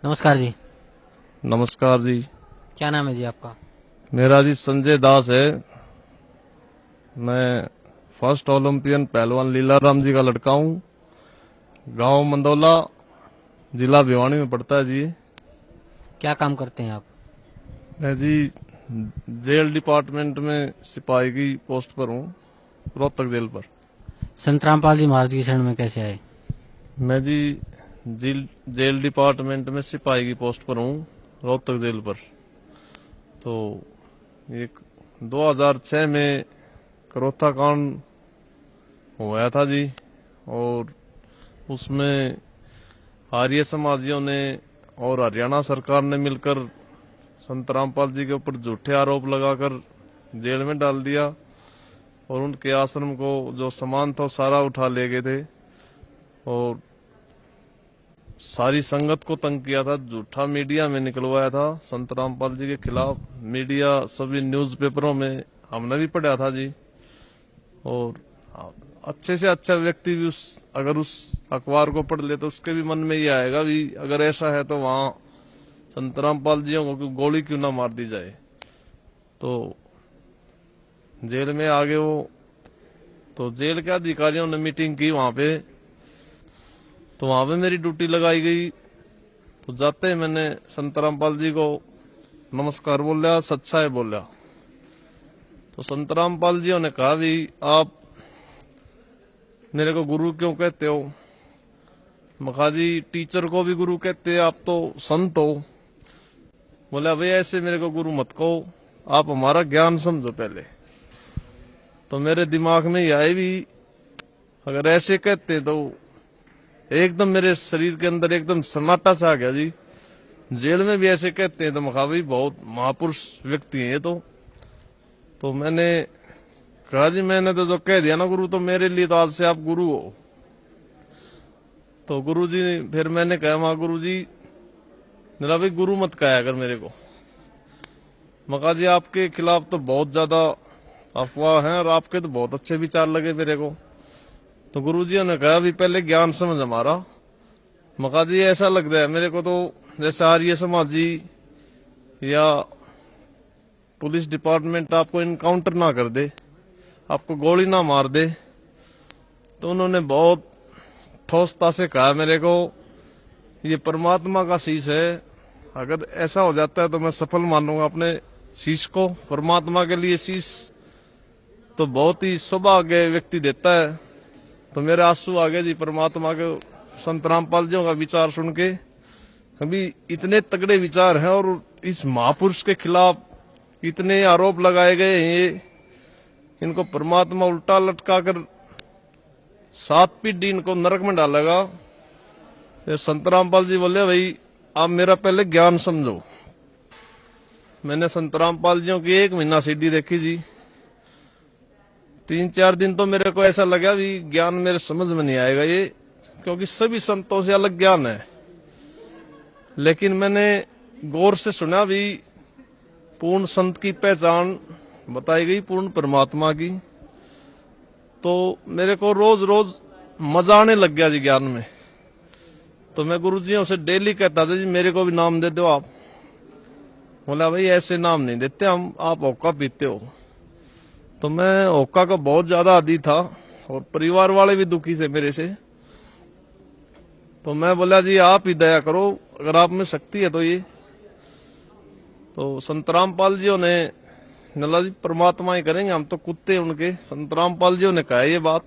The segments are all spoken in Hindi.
नमस्कार जी। नमस्कार जी। क्या नाम है जी आपका? मेरा जी संजय दास है। मैं फर्स्ट ओलंपियन पहलवान लीलाराम जी का लड़का हूँ। गांव मंदोला, जिला भिवानी में पड़ता है जी। क्या काम करते हैं आप? मैं जी जेल डिपार्टमेंट में सिपाही की पोस्ट पर हूँ, रोहतक जेल पर। संत रामपाल जी महाराज की शरण में कैसे आए? मैं जी जेल डिपार्टमेंट में सिपाही की पोस्ट पर हूँ, रोहतक जेल पर। तो एक 2006 में करोथा कांड हुआ था जी, और उसमें आर्य समाजियों ने और हरियाणा सरकार ने मिलकर संत रामपाल जी के ऊपर झूठे आरोप लगाकर जेल में डाल दिया, और उनके आश्रम को जो सामान था सारा उठा ले गए थे, और सारी संगत को तंग किया था। झूठा मीडिया में निकलवाया था संत रामपाल जी के खिलाफ। मीडिया सभी न्यूज़पेपरों में हमने भी पढ़ा था जी। और अच्छे से अच्छा व्यक्ति भी अगर उस अखबार को पढ़ ले तो उसके भी मन में ये आएगा भी अगर ऐसा है तो वहां संत रामपाल जी को गोली क्यों ना मार दी जाए। तो जेल में आ गए वो। तो जेल के अधिकारियों ने मीटिंग की वहां पे, तो वहां पे मेरी ड्यूटी लगाई गई। तो जाते ही मैंने संत रामपाल जी को नमस्कार बोला, सच्चाई बोला। तो संत रामपाल जी ने कहा भी आप मेरे को गुरु क्यों कहते हो? मखा जी टीचर को भी गुरु कहते हैं, आप तो संत हो। बोला भाई ऐसे मेरे को गुरु मत कहो, आप हमारा ज्ञान समझो पहले। तो मेरे दिमाग में ये आए भी अगर ऐसे कहते तो एकदम मेरे शरीर के अंदर एकदम सन्नाटा सा आ गया जी। जेल में भी ऐसे कहते हैं तो मखा भाई बहुत महापुरुष व्यक्ति है। तो मैंने कहा जी मैंने तो जो कह दिया ना गुरु, तो मेरे लिए तो आज से आप गुरु हो। तो गुरु जी फिर मैंने कहा मां गुरु जी मेरा भाई गुरु मत कहा अगर मेरे को। मका जी आपके खिलाफ तो बहुत ज्यादा अफवाह हैं और आपके तो बहुत अच्छे विचार लगे मेरे को। तो गुरु जी ने कहा भी पहले ज्ञान समझ हमारा। मका जी ऐसा लग रहा है मेरे को तो जैसे आर्य समाजी या पुलिस डिपार्टमेंट आपको इनकाउंटर ना कर दे, आपको गोली ना मार दे। तो उन्होंने बहुत ठोसता से कहा मेरे को ये परमात्मा का शीश है, अगर ऐसा हो जाता है तो मैं सफल मानूंगा अपने शीश को। परमात्मा के लिए शीश तो बहुत ही सौभाग्य व्यक्ति देता है। तो मेरे आंसू आ गए जी परमात्मा के संत रामपाल जी का विचार सुन के। अभी इतने तगड़े विचार हैं और इस महापुरुष के खिलाफ इतने आरोप लगाए गए हैं, ये इनको परमात्मा उल्टा लटका कर 7 पीढ़ी इनको नरक में डालेगा। संत रामपाल जी बोले भाई आप मेरा पहले ज्ञान समझो। मैंने संत रामपाल जी की 1 महीना सीडी देखी जी। 3-4 दिन तो मेरे को ऐसा लगा भी ज्ञान मेरे समझ में नहीं आएगा ये, क्योंकि सभी संतों से अलग ज्ञान है। लेकिन मैंने गौर से सुना भी पूर्ण संत की पहचान बताई गई पूर्ण परमात्मा की। तो मेरे को रोज रोज मजा आने लग गया जी ज्ञान में। तो मैं गुरुजियों से डेली कहता था जी मेरे को भी नाम दे दो आप। बोला भाई ऐसे नाम नहीं देते हम, आप होक्का पीते हो। तो मैं होक्का का बहुत ज्यादा आदी था और परिवार वाले भी दुखी थे मेरे से। तो मैं बोला जी आप ही दया करो, अगर आप में शक्ति है तो ये। तो संत रामपाल जी ने नला जी परमात्मा ही करेंगे, हम तो कुत्ते उनके। संत रामपाल जी ने कहा ये बात।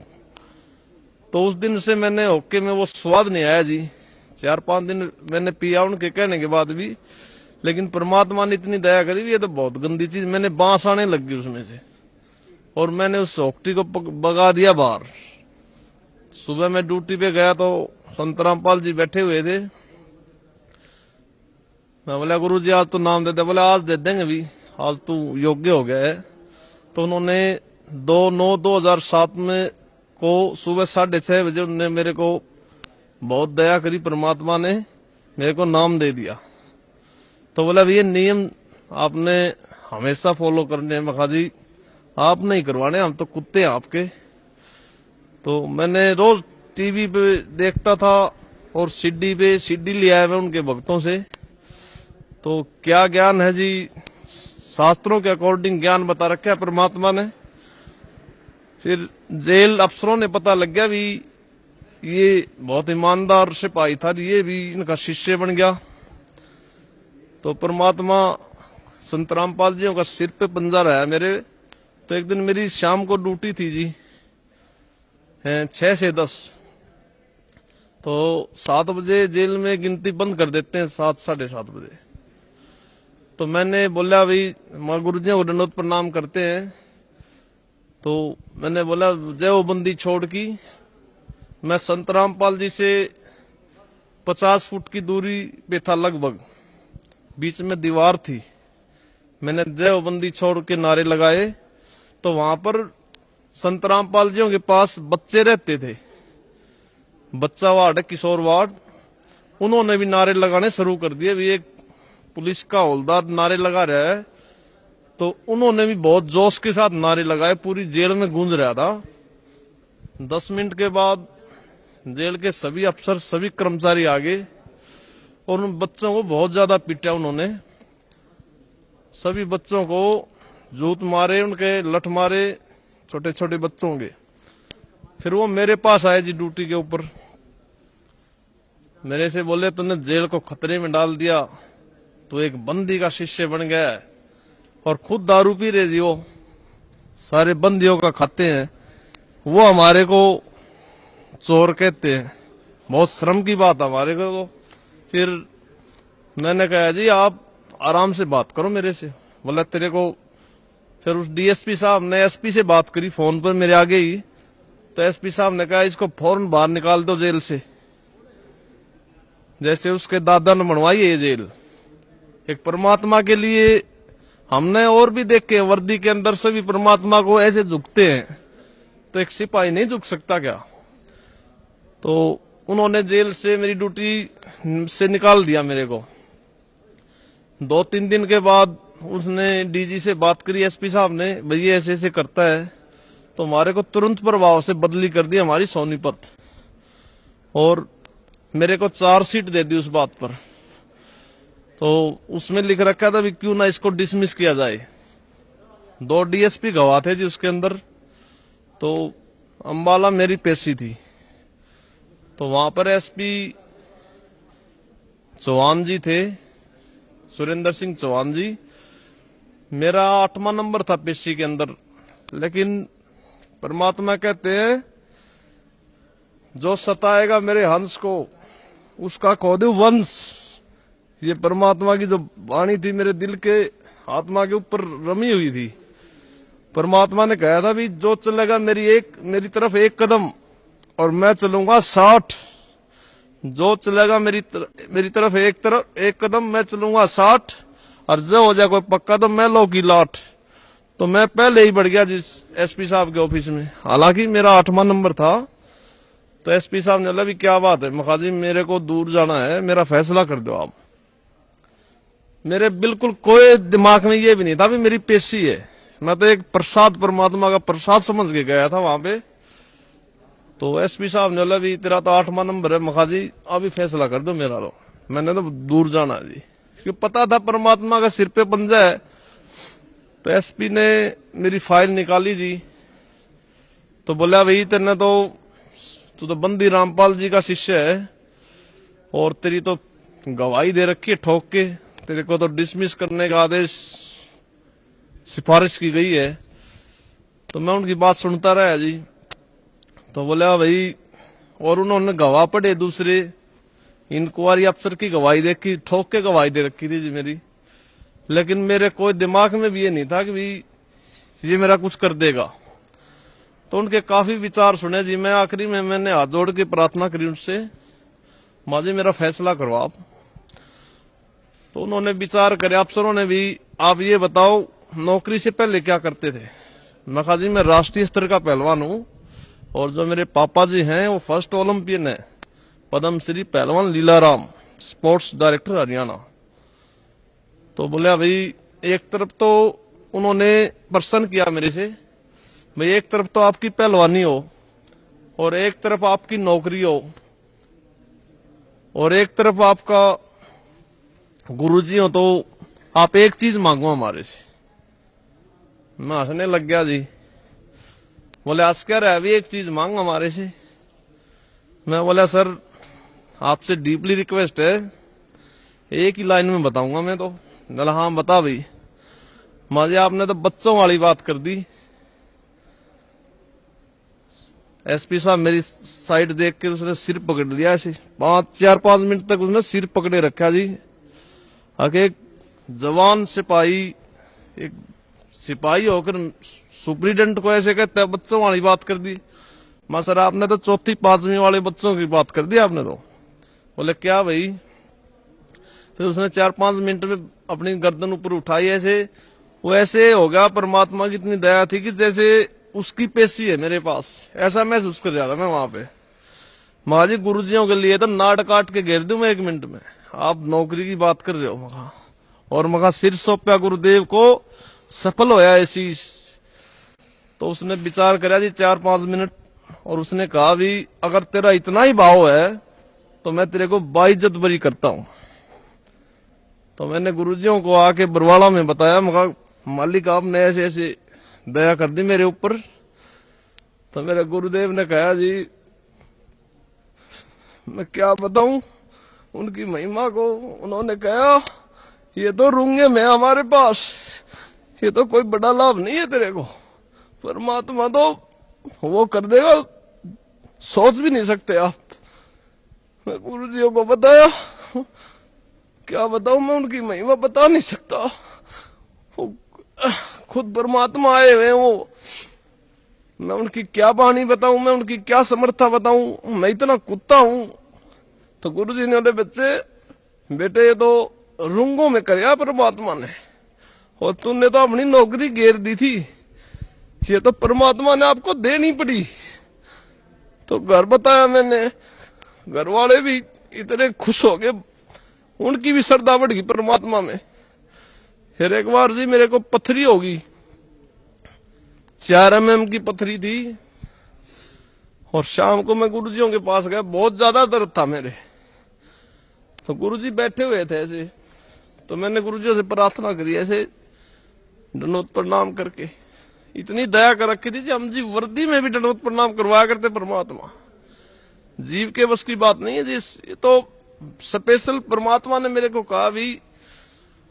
तो उस दिन से मैंने होक्के में वो स्वाद नहीं आया जी। 4-5 दिन मैंने पिया उनके कहने के बाद भी, लेकिन परमात्मा ने इतनी दया करी ये तो बहुत गंदी चीज, मैंने बांस आने लग गई उसमें से और मैंने उस होक्टी को भगा दिया बाहर। सुबह मैं ड्यूटी पे गया तो संत रामपाल जी बैठे हुए थे। मैं बोला गुरु जी आज तो नाम दे दे। बोला आज दे देंगे भी, आज तू योग्य हो गया है। तो उन्होंने 2/9/2007 में को सुबह 6:30 बजे उन्होंने मेरे को बहुत दया करी, परमात्मा ने मेरे को नाम दे दिया। तो बोला ये नियम आपने हमेशा फॉलो करने हैं। मखा जी आप नहीं करवाने, हम तो कुत्ते हैं आपके। तो मैंने रोज टीवी पे देखता था और सीडी पे सीडी लिया है मैं उनके भक्तों से। तो क्या ज्ञान है जी, शास्त्रों के अकॉर्डिंग ज्ञान बता रखा है परमात्मा ने। फिर जेल अफसरों ने पता लग गया भी ये बहुत ईमानदार सिपाही था, ये भी इनका शिष्य बन गया। तो परमात्मा संत रामपाल जी का सिर पे पंजा रहा है मेरे। तो एक दिन मेरी शाम को ड्यूटी थी जी 6 से 10। तो 7 बजे जेल में गिनती बंद कर देते हैं, 7 साढ़े 7 बजे। तो मैंने बोला भाई माँ गुरु जी को दंडवत प्रणाम करते हैं। तो मैंने बोला जय वो बंदी छोड़ की, मैं संत रामपाल जी से 50 फुट की दूरी पे था लगभग, बीच में दीवार थी। मैंने जय वो बंदी छोड़ के नारे लगाए। तो वहां पर संत रामपाल जी के पास बच्चे रहते थे, बच्चा वार्ड है, किशोर वार्ड। उन्होंने भी नारे लगाने शुरू कर दिए। भी एक पुलिस का हवलदार नारे लगा रहा है, तो उन्होंने भी बहुत जोश के साथ नारे लगाए, पूरी जेल में गूंज रहा था। 10 मिनट के बाद जेल के सभी अफसर, सभी कर्मचारी आ गए और उन बच्चों को बहुत ज्यादा पीटा उन्होंने। सभी बच्चों को जूत मारे, उनके लठ मारे, छोटे छोटे बच्चों के। फिर वो मेरे पास आए जी ड्यूटी के ऊपर। मेरे से बोले तूने जेल को खतरे में डाल दिया, तो एक बंदी का शिष्य बन गया है और खुद दारू पी रहे जी, वो सारे बंदियों का खाते हैं, वो हमारे को चोर कहते हैं। बहुत शर्म की बात हमारे को। फिर मैंने कहा जी आप आराम से बात करो मेरे से। बोला तेरे को। फिर उस डीएसपी साहब ने एसपी से बात करी फोन पर मेरे आगे ही। तो एसपी साहब ने कहा इसको फौरन बाहर निकाल दो जेल से, जैसे उसके दादा ने बनवाई है ये जेल। एक परमात्मा के लिए हमने और भी देखे, वर्दी के अंदर से भी परमात्मा को ऐसे झुकते हैं, तो एक सिपाही नहीं झुक सकता क्या? तो उन्होंने जेल से मेरी ड्यूटी से निकाल दिया मेरे को। 2-3 दिन के बाद उसने डीजी से बात करी, एसपी साहब ने, भैया ऐसे ऐसे करता है। तो हमारे को तुरंत प्रभाव से बदली कर दी हमारी सोनीपत, और मेरे को 4 सीट दे दी उस बात पर। तो उसमें लिख रखा था भी क्यों ना इसको डिसमिस किया जाए। 2 डीएसपी गवाह थे जी उसके अंदर। तो अंबाला मेरी पेशी थी। तो वहां पर एसपी चौहान जी थे, सुरेंद्र सिंह चौहान जी। मेरा 8वां नंबर था पेशी के अंदर। लेकिन परमात्मा कहते हैं जो सताएगा मेरे हंस को उसका खो दे वंश। ये परमात्मा की जो वाणी थी मेरे दिल के आत्मा के ऊपर रमी हुई थी। परमात्मा ने कहा था भी जो चलेगा मेरी तरफ 1 कदम और मैं चलूंगा 60। जो चलेगा मेरी तरफ एक कदम मैं चलूंगा 60, और जो हो जाए कोई पक्का तो मैं लो की लाट। तो मैं पहले ही बढ़ गया जिस एसपी साहब के ऑफिस में, हालांकि मेरा 8वां नंबर था। तो एसपी साहब ने बोला भी क्या बात है? मखा जी मेरे को दूर जाना है, मेरा फैसला कर दो आप। मेरे बिल्कुल कोई दिमाग में ये भी नहीं था भी मेरी पेशी है। मैं तो एक प्रसाद, परमात्मा का प्रसाद समझ के गया था वहां पे। तो एसपी साहब ने बोला भी तेरा तो 8वां नंबर है मखा जी, अभी फैसला कर दो मेरा। तो मैंने तो दूर जाना है जी, क्योंकि पता था परमात्मा का सिर पे पंजा है। तो एसपी ने मेरी फाइल निकाली जी। तो बोला भाई तू तो बंदी रामपाल जी का शिष्य है और तेरी तो गवाही दे रखी है ठोक के, तेरे को तो डिसमिस करने का आदेश सिफारिश की गई है। तो मैं उनकी बात सुनता रहा जी। तो बोला भाई, और उन्होंने गवाह पढ़े दूसरे, इंक्वायरी अफसर की गवाही देखी, ठोक के गवाही दे रखी थी जी मेरी। लेकिन मेरे कोई दिमाग में भी ये नहीं था कि भी ये मेरा कुछ कर देगा। तो उनके काफी विचार सुने जी। मैं आखिरी में मैंने हाथ जोड़ के प्रार्थना करी उनसे, माँ जी मेरा फैसला करो आप। तो उन्होंने विचार करे, अफसरों ने भी, आप ये बताओ नौकरी से पहले क्या करते थे? मैं कहा जी मैं राष्ट्रीय स्तर का पहलवान हूं, और जो मेरे पापा जी हैं वो फर्स्ट ओलंपियन है, पद्मश्री पहलवान लीलाराम, स्पोर्ट्स डायरेक्टर हरियाणा। तो बोले भाई एक तरफ तो उन्होंने प्रश्न किया मेरे से, भाई एक तरफ तो आपकी पहलवानी हो और एक तरफ आपकी नौकरी हो, और एक तरफ आपका गुरुजी हो तो आप एक चीज मांगो हमारे से। मैं हंसने लग गया जी। बोले आज क्या रहा अभी एक चीज मांग हमारे से। मैं बोला सर आपसे डीपली रिक्वेस्ट है, एक ही लाइन में बताऊंगा मैं तो। बोला हाँ बता भाई। माजी आपने तो बच्चों वाली बात कर दी। एसपी साहब मेरी साइड देख के उसने सिर पकड़ लिया ऐसे, 4-5 मिनट तक उसने सिर पकड़े रखा जी। आगे एक जवान सिपाही, एक सिपाही होकर सुप्रीडेंट को ऐसे कहते हैं बच्चों वाली बात कर दी। मैं सर आपने तो 4वीं-5वीं वाले बच्चों की बात कर दी आपने तो। बोले क्या भाई। फिर उसने 4-5 मिनट में अपनी गर्दन ऊपर उठाई ऐसे, वो ऐसे हो गया परमात्मा की इतनी दया थी कि जैसे उसकी पेशी है मेरे पास, ऐसा महसूस कर रहा था मैं वहां पे। महाजी गुरुजियों के लिए तो नाट काट के घेर दूं मैं 1 मिनट में। आप नौकरी की बात कर रहे हो मगा, और मगा सिर सौंपया गुरुदेव को, सफल होया ऐसी। तो उसने विचार करा जी 4-5 मिनट, और उसने कहा भी अगर तेरा इतना ही भाव है तो मैं तेरे को बाइज्जत बरी करता हूं। तो मैंने गुरुजियों को आके बरवाड़ा में बताया, मगा मालिक आपने ऐसे ऐसे दया कर दी मेरे ऊपर। तो मेरे गुरुदेव ने कहा जी मैं क्या बताऊं उनकी महिमा को। उन्होंने कहा ये तो रूंगे में हमारे पास, ये तो कोई बड़ा लाभ नहीं है तेरे को, परमात्मा तो वो कर देगा, सोच भी नहीं सकते आप। मैं गुरुजियों को बताया, क्या बताऊं मैं उनकी महिमा बता नहीं सकता। खुद परमात्मा आए हुए वो, मैं उनकी क्या बाणी बताऊं, मैं उनकी क्या समर्था बताऊं, मैं इतना कुत्ता हूं। तो गुरुजी ने बोले बेटे ये तो रुंगों में करया परमात्मा ने, और तुमने तो अपनी नौकरी घेर दी थी, ये तो परमात्मा ने आपको देनी पड़ी। तो घर बताया मैंने, घर वाले भी इतने खुश हो गए, उनकी भी श्रद्धा बढ़ गई परमात्मा में। फिर एक बार जी मेरे को पथरी होगी, 4 mm की पथरी थी, और शाम को मैं गुरुजियों के पास गया, बहुत ज्यादा दर्द था मेरे। तो गुरुजी बैठे हुए थे ऐसे, तो मैंने गुरुजियों से प्रार्थना करी ऐसे दंडवत प्रणाम करके। इतनी दया कर रखी थी, हम जी वर्दी में भी दंडवत प्रणाम करवाया करते परमात्मा। जीव के बस की बात नहीं है जी, ये तो स्पेशल परमात्मा ने मेरे को कहा भी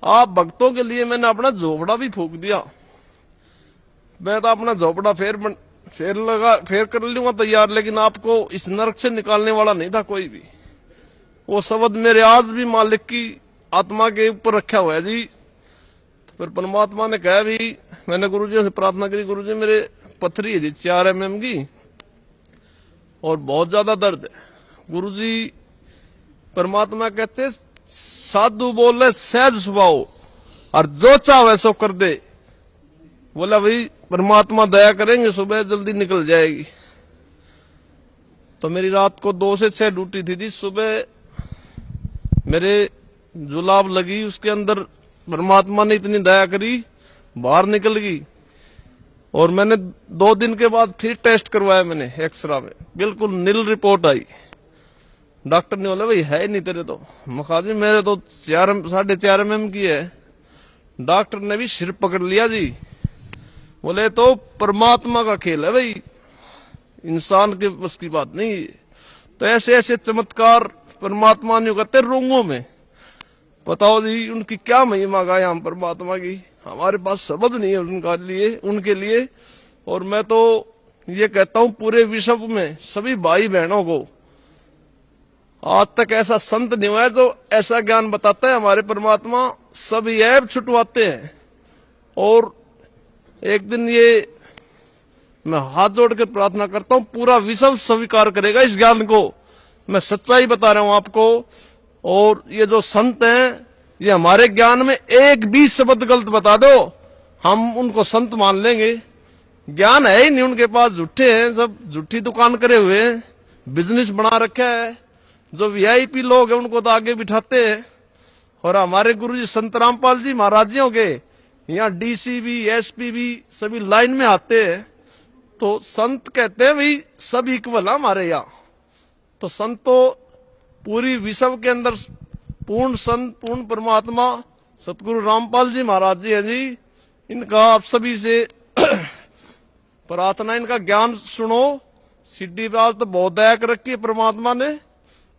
आप भक्तों के लिए मैंने अपना झोपड़ा भी फूक दिया। मैं तो अपना झोपड़ा फेर कर लूंगा तैयार, लेकिन आपको इस नरक से निकालने वाला नहीं था कोई भी। वो शब्द मेरे आज भी मालिक की आत्मा के ऊपर रखा हुआ है जी। तो फिर परमात्मा ने कहा भी, मैंने गुरुजी से प्रार्थना करी, गुरुजी मेरे पथरी है जी 4 mm की, और बहुत ज्यादा दर्द है। गुरुजी परमात्मा कहते साधु बोले सहज स्वभाव, और जो चाहे सो कर दे। बोला भाई परमात्मा दया करेंगे, सुबह जल्दी निकल जाएगी। तो मेरी रात को 2 से 6 ड्यूटी थी जी। सुबह मेरे जुलाब लगी, उसके अंदर परमात्मा ने इतनी दया करी, बाहर निकल गई। और मैंने 2 दिन के बाद फिर टेस्ट करवाया मैंने एक्सरा में, बिल्कुल नील रिपोर्ट आई। डॉक्टर ने बोला भाई है नहीं तेरे तो। मखाजी मेरे तो 4.5 mm की है। डॉक्टर ने भी सिर पकड़ लिया जी। बोले तो परमात्मा का खेल है भाई, इंसान के बस की बात नहीं। तो ऐसे ऐसे चमत्कार परमात्मा ने करते रोंगों में। बताओ जी उनकी क्या महिमा गाए हम परमात्मा की, हमारे पास शब्द नहीं है उनके लिए। और मैं तो ये कहता हूं पूरे विश्व में सभी भाई बहनों को, आज तक ऐसा संत नहीं हुआ है जो ऐसा ज्ञान बताता है। हमारे परमात्मा सभी ऐब छुटवाते हैं। और एक दिन ये मैं हाथ जोड़ कर प्रार्थना करता हूं, पूरा विश्व स्वीकार करेगा इस ज्ञान को। मैं सच्चाई बता रहा हूं आपको। और ये जो संत हैं, ये हमारे ज्ञान में एक भी शब्द गलत बता दो, हम उनको संत मान लेंगे। ज्ञान है ही नहीं उनके पास, झूठे हैं सब, झूठी दुकान करे हुए हैं, बिजनेस बना रखा है। जो वीआईपी लोग हैं उनको तो आगे बिठाते हैं। और हमारे गुरुजी संत रामपाल जी महाराजियों के यहाँ डीसीबी एसपी सभी लाइन में आते हैं। तो संत कहते हैं भाई सब इक्वल है हमारे यहाँ। तो संत तो पूरी विश्व के अंदर पूर्ण संत पूर्ण परमात्मा सतगुरु रामपाल जी महाराज जी हैं जी। इनका आप सभी से प्रार्थना, इनका ज्ञान सुनो। सीडी पास तो बहुत दया कर रखी है परमात्मा ने,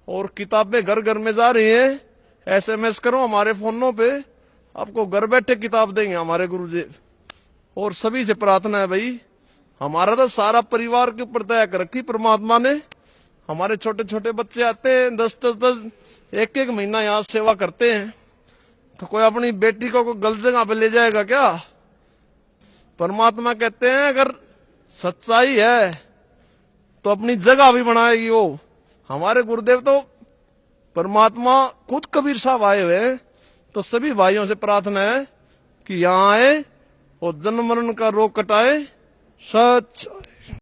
और किताबें घर घर में जा रही हैं। SMS करो हमारे फोनों पे, आपको घर बैठे किताब देंगे हमारे गुरुजी। और सभी से प्रार्थना है भाई, हमारा तो सारा परिवार के ऊपर दया कर रखी परमात्मा ने। हमारे छोटे छोटे बच्चे आते हैं 10-10 एक महीना यहाँ सेवा करते हैं, तो कोई अपनी बेटी को कोई गलत जगह पे ले जाएगा क्या? परमात्मा कहते हैं अगर सच्चाई है तो अपनी जगह भी बनाएगी वो। हमारे गुरुदेव तो परमात्मा खुद कबीर साहब आए हुए हैं, तो सभी भाइयों से प्रार्थना है कि यहाँ आए और जन्म मरण का रोग कटाए। सच